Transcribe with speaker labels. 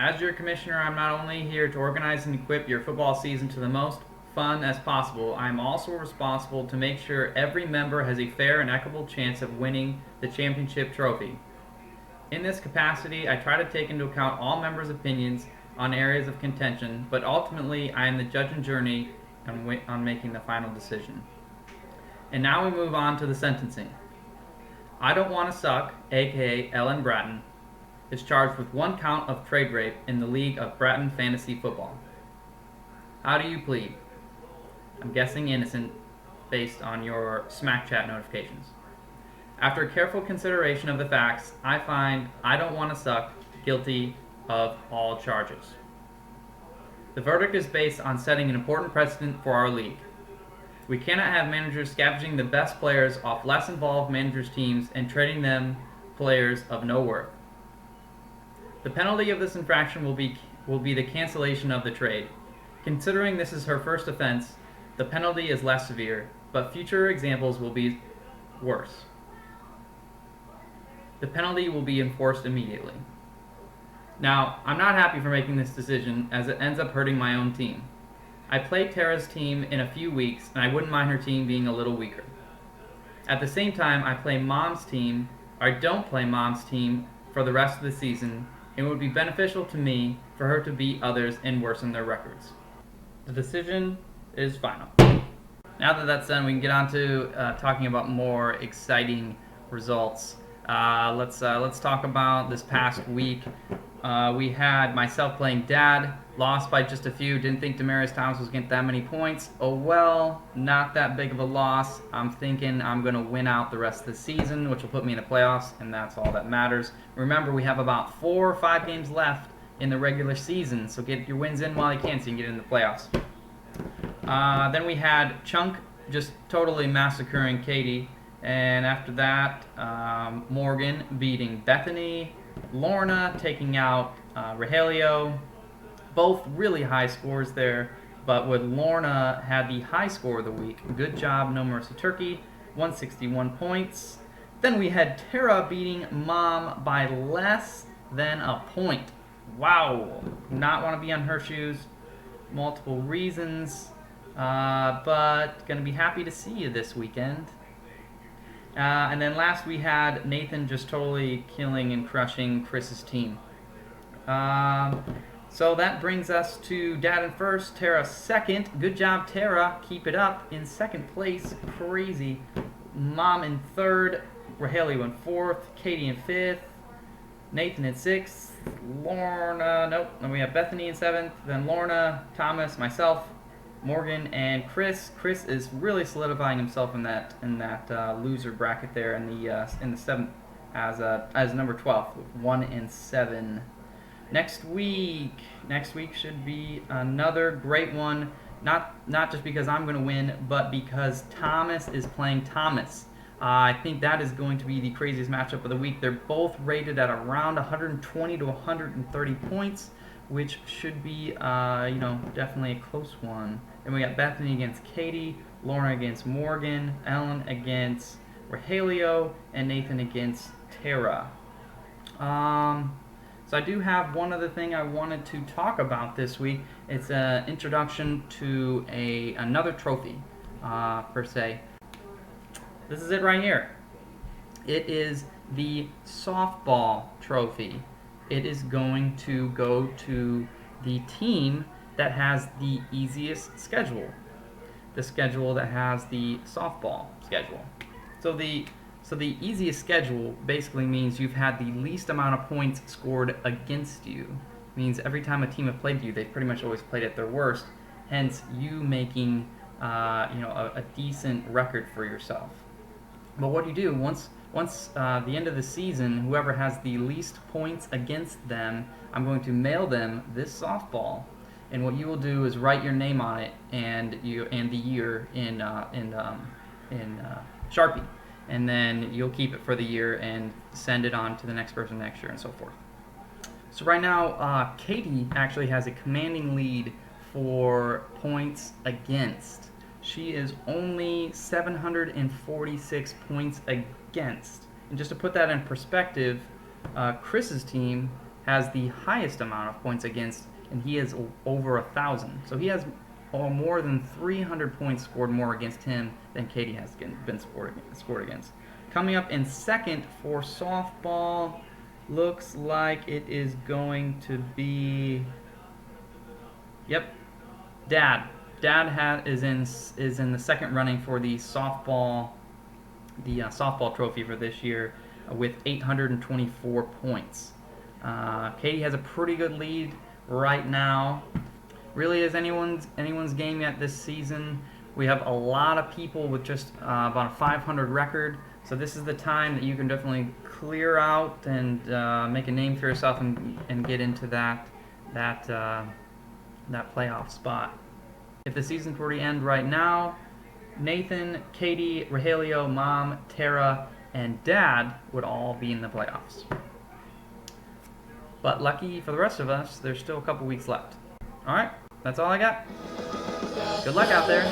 Speaker 1: As your commissioner, I'm not only here to organize and equip your football season to the most fun as possible, I am also responsible to make sure every member has a fair and equitable chance of winning the championship trophy. In this capacity, I try to take into account all members' opinions on areas of contention, but ultimately I am the judge and jury on making the final decision. And now we move on to the sentencing. I Don't Want to Suck, aka Ellen Bratton, is charged with 1 count of trade rape in the league of Bratton Fantasy Football. How do you plead? I'm guessing innocent based on your Smack Chat notifications. After careful consideration of the facts, I find I Don't Want to Suck guilty of all charges. The verdict is based on setting an important precedent for our league. We cannot have managers scavenging the best players off less involved managers' teams and trading them players of no worth. The penalty of this infraction will be the cancellation of the trade. Considering this is her first offense, the penalty is less severe, but future examples will be worse. The penalty will be enforced immediately. Now, I'm not happy for making this decision as it ends up hurting my own team. I play Tara's team in a few weeks, and I wouldn't mind her team being a little weaker. At the same time, I don't play Mom's team for the rest of the season. It would be beneficial to me for her to beat others and worsen their records. The decision is final. Now that that's done, we can get on to talking about more exciting results. Let's talk about this past week. We had myself playing Dad, lost by just a few. Didn't think Demaryius Thomas was going to get that many points. Oh well, not that big of a loss. I'm thinking I'm going to win out the rest of the season, which will put me in the playoffs, and that's all that matters. Remember, we have about 4 or 5 games left in the regular season, so get your wins in while you can so you can get in the playoffs. Then we had Chunk just totally massacring Katie, and after that, Morgan beating Bethany, Lorna taking out Rogelio. Both really high scores there, but with Lorna had the high score of the week. Good job, No Mercy Turkey, 161 points. Then we had Tara beating Mom by less than a point. Wow, not want to be on her shoes. Multiple reasons, but gonna be happy to see you this weekend. And then last we had Nathan just totally killing and crushing Chris's team. So that brings us to Dad in first, Tara second. Good job, Tara. Keep it up. In second place, crazy. Mom in third, Rogelio in fourth, Katie in fifth, Nathan in sixth, Lorna, then we have Bethany in seventh, then Lorna, Thomas, myself, Morgan, and Chris. Chris is really solidifying himself in that loser bracket there in the seventh as number 12, 1 and 7. Next week should be another great one. Not just because I'm going to win, but because Thomas is playing Thomas. I think that is going to be the craziest matchup of the week. They're both rated at around 120 to 130 points, which should be, definitely a close one. Then we got Bethany against Katie, Lorna against Morgan, Ellen against Rogelio, and Nathan against Tara. So I do have one other thing I wanted to talk about this week. It's an introduction to another trophy, per se. This is it right here. It is the softball trophy. It is going to go to the team that has the easiest schedule. The schedule that has the softball schedule. So the easiest schedule basically means you've had the least amount of points scored against you. It means every time a team have played you, they've pretty much always played at their worst. Hence, you making a decent record for yourself. But what do you do once the end of the season? Whoever has the least points against them, I'm going to mail them this softball, and what you will do is write your name on it and the year in Sharpie, and then you'll keep it for the year and send it on to the next person next year and so forth. So right now, Katie actually has a commanding lead for points against. She is only 746 points against. And just to put that in perspective, Chris's team has the highest amount of points against, and he is over 1,000. So he has more than 300 points scored more against him than Katie has been scored against. Coming up in second for softball, looks like it is going to be, yep, Dad. Dad is in the second running for the softball trophy for this year with 824 points. Katie has a pretty good lead right now. Really is anyone's game yet this season. We have a lot of people with just about a 500 record, so this is the time that you can definitely clear out and make a name for yourself and get into that playoff spot. If the season were to end right now, Nathan, Katie, Rogelio, Mom, Tara, and Dad would all be in the playoffs. But lucky for the rest of us, there's still a couple weeks left. Alright, that's all I got. Good luck out there.